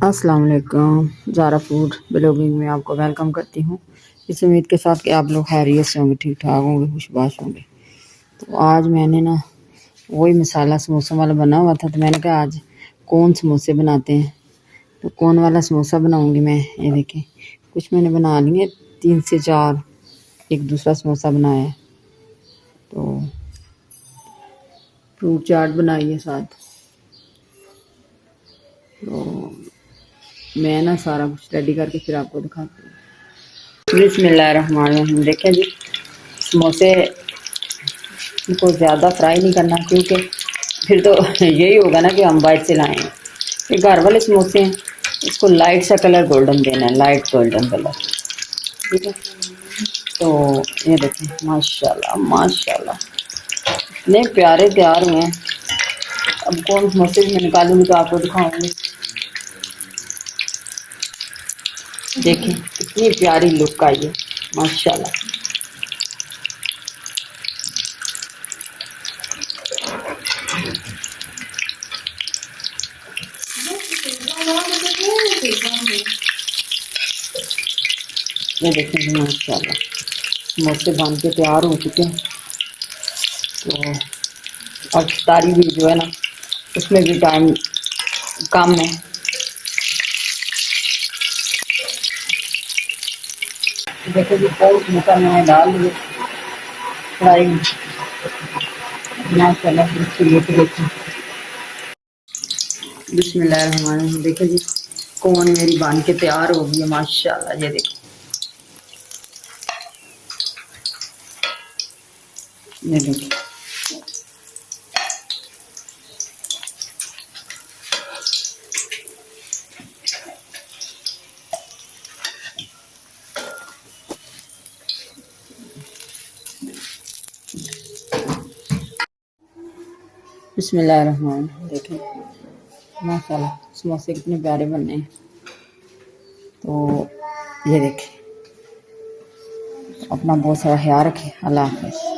अस्सलाम वालेकुम। Zaara food blogging में आपको वेलकम करती हूँ। इस उम्मीद के साथ कि आप लोग खैरियत से होंगे, ठीक ठाक होंगे, खुशबाश होंगे। तो आज मैंने ना वही मसाला समोसा वाला बना हुआ था, तो मैंने कहा आज कौन समोसे बनाते हैं। तो कौन वाला समोसा बनाऊंगी मैं। ये देखें, कुछ मैंने बना लिए 3 से 4, एक दूसरा समोसा बनाया है। तो फ्रूट चाट बनाई है साथ। तो मैं ना सारा कुछ रेडी करके फिर आपको दिखाती हूँ। बिस्मिल्लाहिर्रहमानिर्रहीम। देखें जी, समोसे को ज़्यादा फ्राई नहीं करना, क्योंकि फिर तो यही होगा ना कि हम बाहर से लाएँ। ये घर वाले समोसे हैं, इसको लाइट सा कलर गोल्डन देना है, लाइट गोल्डन कलर। ठीक है, तो ये देखें, माशाल्लाह माशाल्लाह इतने प्यारे तैयार हुए हैं। अब कौन समोसे मैं निकालूंगी तो आपको दिखाऊंगी। देखें कितनी प्यारी लुक आई है, माशाल्लाह। ये देखें जी, माशाल्लाह समोसे बन के तैयार हो चुके हैं। तो अब तारी भी जो है ना, उसमें भी टाइम कम है। देखो जी, बहुत समोसा मैंने डाल दिए फ्राई में, माशाल्लाह इसकी लुक देखो। बिस्मिल्लाहिर्रहमानिर्रहीम। देखो जी, कौन मेरी बन के तैयार हो गई है, माशाल्लाह। ये देखो, ये देखो। बिस्मिल्लाहिर्रहमानिर्रहीम। देखें माशाल्लाह समोसे कितने प्यारे बने हैं। तो ये देखें, अपना बहुत सारा ख्याल रखें। अल्लाह हाफ़िज़।